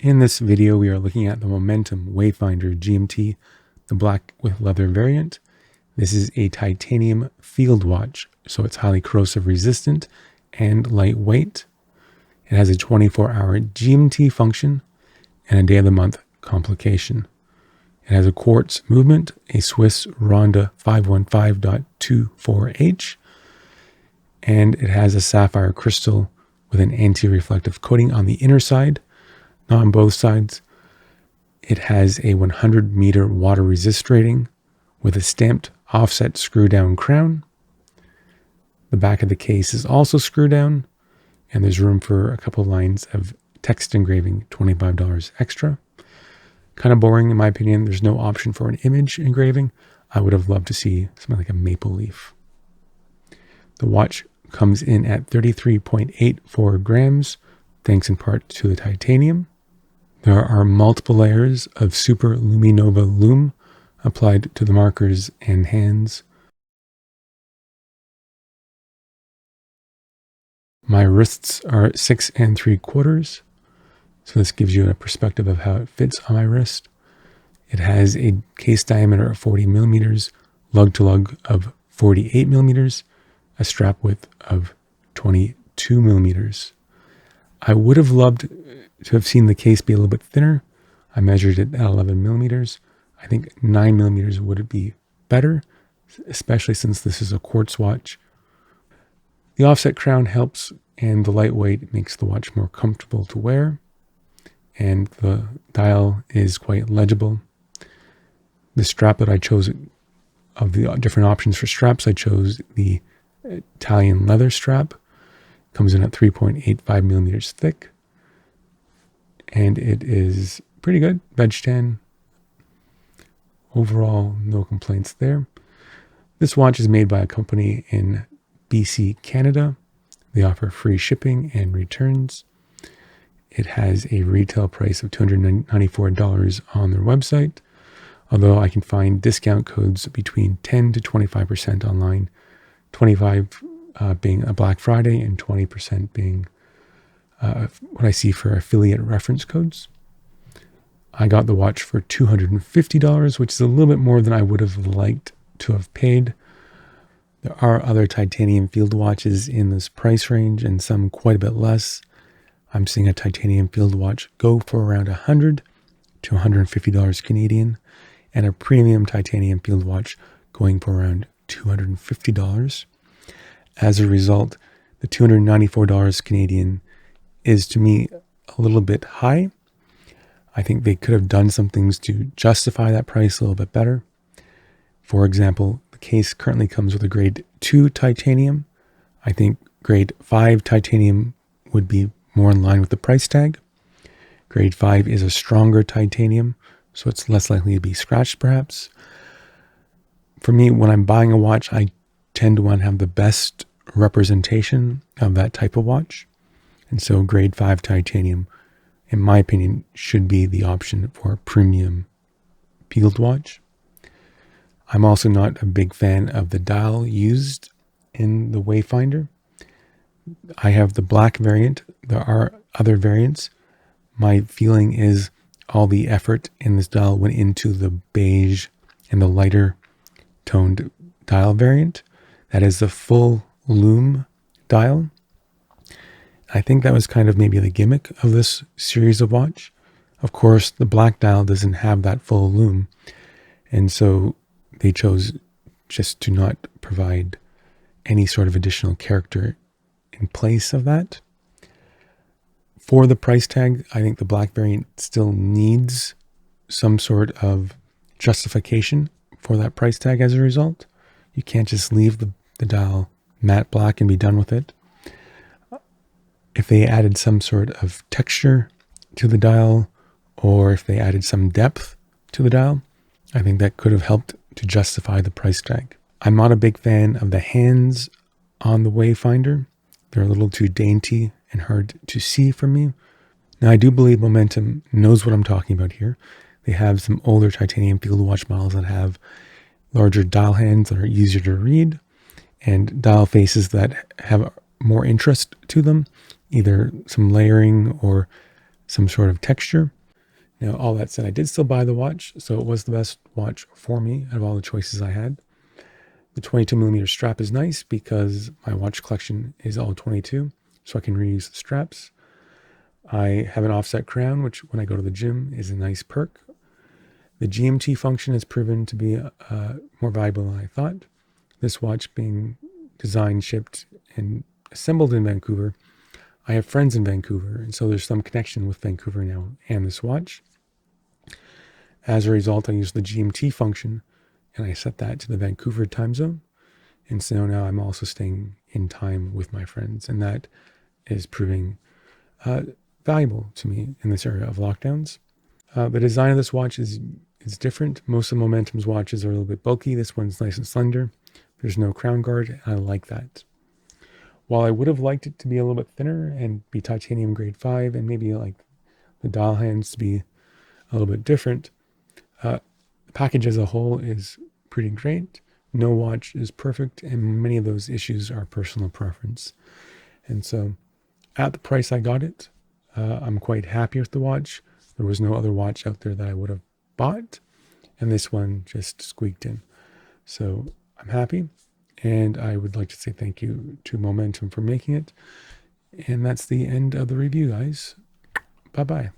In this video, we are looking at the Momentum Wayfinder GMT, the black with leather variant. This is a titanium field watch, so it's highly corrosive resistant and lightweight. It has a 24-hour GMT function and a day of the month complication. It has a quartz movement, a Swiss Ronda 515.24H, and it has a sapphire crystal with an anti-reflective coating on the inner side, not on both sides. It has a 100-meter water resist rating with a stamped offset screw-down crown. The back of the case is also screw-down, and there's room for a couple lines of text engraving, $25 extra. Kind of boring in my opinion. There's no option for an image engraving. I would have loved to see something like a maple leaf. The watch comes in at 33.84 grams, thanks in part to the titanium. There are multiple layers of Super Luminova Lume applied to the markers and hands. My wrists are 6 3/4, so this gives you a perspective of how it fits on my wrist. It has a case diameter of 40 millimeters, lug to lug of 48 millimeters, a strap width of 22 millimeters. I would have loved to have seen the case be a little bit thinner. I measured it at 11 millimeters. I think 9 millimeters would be better, especially since this is a quartz watch. The offset crown helps, and the lightweight makes the watch more comfortable to wear, and the dial is quite legible. The strap that I chose, of the different options for straps, I chose the Italian leather strap. Comes in at 3.85 millimeters thick, and it is pretty good. Veg tan. Overall, no complaints there. This watch is made by a company in BC, Canada. They offer free shipping and returns. It has a retail price of $294 on their website, although I can find discount codes between 10 to 25% online, 25 being a Black Friday and 20% being what I see for affiliate reference codes. I got the watch for $250, which is a little bit more than I would have liked to have paid. There are other titanium field watches in this price range and some quite a bit less. I'm seeing a titanium field watch go for around $100 to $150 Canadian, and a premium titanium field watch going for around $250. As a result, the $294 Canadian is to me a little bit high. I think they could have done some things to justify that price a little bit better. For example, the case currently comes with a grade 2 titanium. I think grade 5 titanium would be more in line with the price tag. Grade 5 is a stronger titanium, so it's less likely to be scratched perhaps. For me, when I'm buying a watch, I tend to want to have the best representation of that type of watch. And so grade 5 titanium, in my opinion, should be the option for a premium field watch. I'm also not a big fan of the dial used in the Wayfinder. I have the black variant. There are other variants. My feeling is all the effort in this dial went into the beige and the lighter toned dial variant. That is the full lume dial. I think that was kind of maybe the gimmick of this series of watch. Of course, the black dial doesn't have that full lume, and so they chose just to not provide any sort of additional character in place of that. For the price tag, I think the black variant still needs some sort of justification for that price tag as a result. You can't just leave the dial matte black and be done with it. If they added some sort of texture to the dial, or if they added some depth to the dial, I think that could have helped to justify the price tag. I'm not a big fan of the hands on the Wayfinder. They're a little too dainty and hard to see for me. Now, I do believe Momentum knows what I'm talking about here. They have some older titanium field watch models that have larger dial hands that are easier to read, and dial faces that have more interest to them, either some layering or some sort of texture. Now, all that said, I did still buy the watch, so it was the best watch for me out of all the choices I had. The 22 millimeter strap is nice because my watch collection is all 22, so I can reuse the straps. I have an offset crown, which when I go to the gym is a nice perk. The GMT function has proven to be more valuable than I thought. This watch being designed, shipped, and assembled in Vancouver, I have friends in Vancouver, and so there's some connection with Vancouver now and this watch. As a result, I use the GMT function, and I set that to the Vancouver time zone. And so now I'm also staying in time with my friends, and that is proving valuable to me in this area of lockdowns. The design of this watch is different. Most of Momentum's watches are a little bit bulky. This one's nice and slender. There's no crown guard, and I like that. While I would have liked it to be a little bit thinner and be titanium grade 5 and maybe like the dial hands to be a little bit different, the package as a whole is pretty great. No watch is perfect, and many of those issues are personal preference. And so at the price I got it, I'm quite happy with the watch. There was no other watch out there that I would have bought, and this one just squeaked in. So I'm happy, and I would like to say thank you to Momentum for making it. And that's the end of the review, guys. Bye-bye.